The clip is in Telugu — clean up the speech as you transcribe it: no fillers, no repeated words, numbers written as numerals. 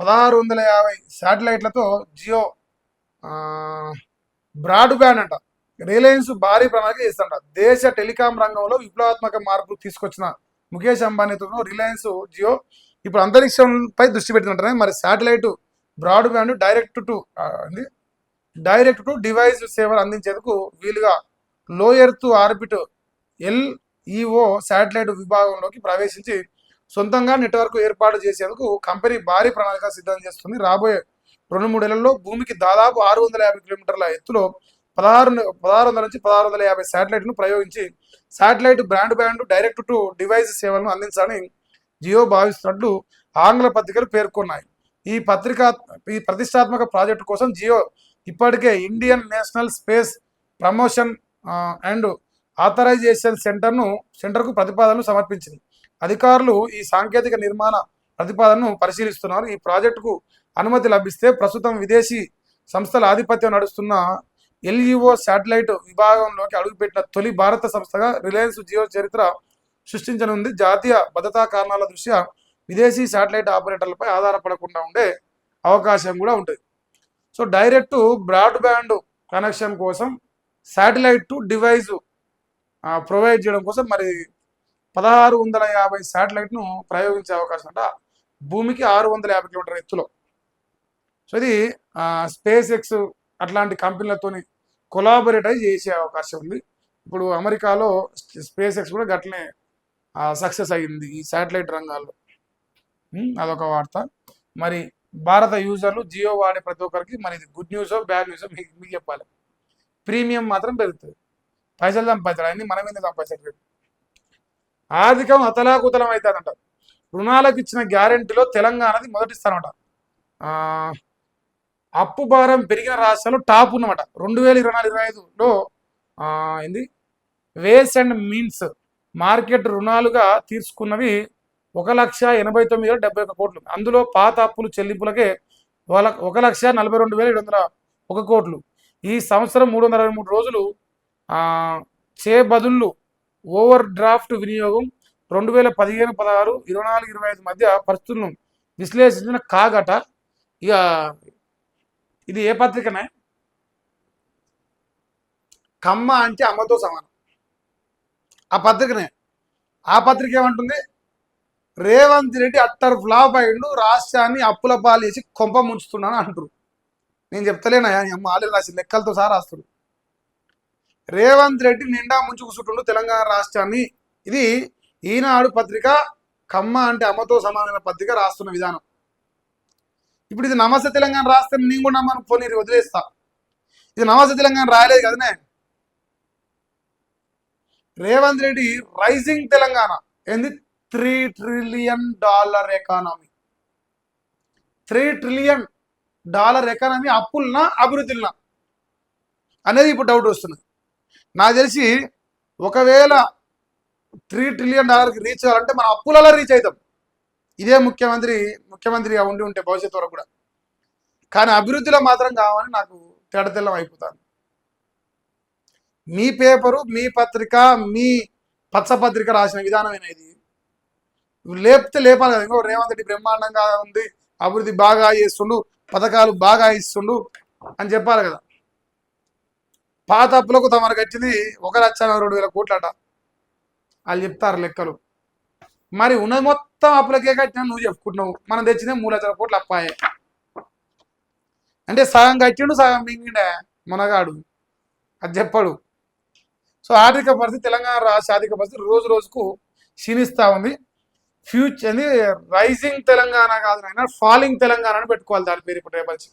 1650 శాటిలైట్లతో జియో బ్రాడ్బ్యాండ్ అంట రిలయన్స్ భారీ ప్రణాళిక చేస్తుంట. దేశ టెలికాం రంగంలో విప్లవాత్మక మార్పులు తీసుకొచ్చిన ముఖేష్ అంబానీతో రిలయన్స్ జియో ఇప్పుడు అంతరిక్షంపై దృష్టి పెడుతుంటారు. మరి satellite broadband direct to device సేవలు అందించేందుకు వీలుగా లో ఎర్త్ ఆర్బిట్ LEO శాటిలైట్ విభాగంలోకి ప్రవేశించి సొంతంగా నెట్వర్క్ ఏర్పాటు చేసేందుకు కంపెనీ భారీ ప్రణాళిక సిద్ధం చేస్తుంది. రాబోయే 2-3 ఏళ్లలో భూమికి దాదాపు 650 కిలోమీటర్ల ఎత్తులో 1600 నుంచి 1650 శాటిలైట్ను ప్రయోగించి satellite broadband direct to device సేవలను అందించాలని జియో భావిస్తున్నట్లు ఆంగ్ల పత్రికలు పేర్కొన్నాయి. ఈ ప్రతిష్టాత్మక ప్రాజెక్టు కోసం జియో ఇప్పటికే Indian National Space Promotion and Authorisation సెంటర్కు ప్రతిపాదనలు సమర్పించింది. అధికారులు ఈ సాంకేతిక నిర్మాణ ప్రతిపాదనను పరిశీలిస్తున్నారు. ఈ ప్రాజెక్టుకు అనుమతి లభిస్తే ప్రస్తుతం విదేశీ సంస్థల ఆధిపత్యం నడుస్తున్న LEO శాటిలైట్ విభాగంలోకి అడుగుపెట్టిన తొలి భారత సంస్థగా రిలయన్స్ జియో చరిత్ర సృష్టించనుంది. జాతీయ భద్రతా కారణాల దృష్ట్యా విదేశీ శాటిలైట్ ఆపరేటర్లపై ఆధారపడకుండా ఉండే అవకాశం కూడా ఉంటుంది. సో డైరెక్ట్ బ్రాడ్బ్యాండ్ కనెక్షన్ కోసం శాటిలైట్ టు డివైస్ ప్రొవైడ్ చేయడం కోసం మరి 1650 శాటిలైట్ను ప్రయోగించే అవకాశం అంట భూమికి 650 కిలోమీటర్ల ఎత్తులో. సో ఇది స్పేస్ ఎక్స్ అట్లాంటి కంపెనీలతోని కొలాబరేట్ అయి చేసే అవకాశం ఉంది. ఇప్పుడు అమెరికాలో స్పేస్ ఎక్స్ కూడా గట్లనే సక్సెస్ అయ్యింది ఈ శాటిలైట్ రంగాల్లో. అదొక వార్త. మరి భారత యూజర్లు జియో వాడే ప్రతి ఒక్కరికి మరి ఇది గుడ్ న్యూస్ బ్యాడ్ న్యూస్ మీకు చెప్పాలి. ప్రీమియం మాత్రం పెరుగుతుంది, పైసలు సంపాదించాలి, అన్ని మన మీద సంపాదించాలి. ఆర్థికం అతలాకుతలం అవుతుందంట. రుణాలకు ఇచ్చిన గ్యారెంటీలో తెలంగాణది మొదటి స్థానమాట. అప్పు భారం పెరిగిన రాష్ట్రాలు టాప్ ఉన్నమాట. 2024-25లో ఏంది వేస్ అండ్ మీన్స్ మార్కెట్ రుణాలుగా తీసుకున్నవి 1,89,071 కోట్లు. అందులో పాత అప్పులు చెల్లింపులకే 1,42,701 కోట్లు. ఈ సంవత్సరం 323 రోజులు బదుళ్ళు ఓవర్ డ్రాఫ్ట్ వినియోగం 2015-16, 24-25 మధ్య పరిస్థితులను విశ్లేషించిన కాగట. ఇక ఇది ఏ పత్రికనే? కమ్మ అంటే అమ్మతో సమానం ఆ పత్రికనే. ఆ పత్రిక ఏమంటుంది? రేవంత్ రెడ్డి అట్టర్ ఫ్లాప్ అయ్యిండు, రాష్ట్రాన్ని అప్పుల పాలు చేసి కొంప ముంచుతున్నాను అంటారు. నేను చెప్తలేనా అమ్మ ఆల్రెడీ రాసి లెక్కలతో సహా రాస్తుడు. రేవంత్ రెడ్డి నిండా ముంచు కూర్చుంటుండు తెలంగాణ రాష్ట్రాన్ని. ఇది ఈనాడు పత్రిక కమ్మ అంటే అమ్మతో సమానమైన పత్రిక రాస్తున్న విధానం. ఇప్పుడు ఇది నమస్తే తెలంగాణ రాస్తే నేను కూడా నమ్మను, పోనీ వదిలేస్తా. ఇది నమస్తే తెలంగాణ రాయలేదు కదనే. రేవంత్ రెడ్డి రైజింగ్ తెలంగాణ ఏంది? $3 ట్రిలియన్ ఎకానమీ. $3 ట్రిలియన్ ఎకానమీ అప్పులనా అభివృద్ధినా అనేది ఇప్పుడు డౌట్ వస్తున్నది. నాకు తెలిసి ఒకవేళ $3 ట్రిలియన్ రీచ్ అవ్వాలంటే మనం అప్పులలో రీచ్ అవుతాం. ఇదే ముఖ్యమంత్రిగా ఉంటే భవిష్యత్తు వరకు కూడా. కానీ అభివృద్ధిలో మాత్రం కావాలని నాకు తెడతెల్లం అయిపోతాను. మీ పేపరు, మీ పత్రిక, మీ పత్రిక రాసిన విధానమేనా ఇది? లేపితే లేపాలి కదా. ఇంకో రేవంత్ రెడ్డి బ్రహ్మాండంగా ఉంది, అభివృద్ధి బాగా చేస్తుండు, పథకాలు బాగా ఇస్తుండు అని చెప్పాలి కదా. పాత అప్పులకు తమకు వచ్చింది 1,02,000 కోట్లట. వాళ్ళు చెప్తారు లెక్కలు. మరి ఉన్నది మొత్తం అప్పులకే కట్టినా నువ్వు చెప్పుకుంటున్నావు. మనం తెచ్చిందే 3,00,000 కోట్లు అప్పాయే. అంటే సగం కట్టిండు, సగం మింగిండే మనగాడు, అది చెప్పడు. సో ఆర్థిక పరిస్థితి, తెలంగాణ రాష్ట్ర ఆర్థిక పరిస్థితి రోజు రోజుకు క్షీణిస్తూ ఉంది. ఫ్యూచర్ అని రైజింగ్ తెలంగాణ కాదు నాయన, ఫాలింగ్ తెలంగాణ అని పెట్టుకోవాలి దాని పేరు ఇప్పుడు రేపటి.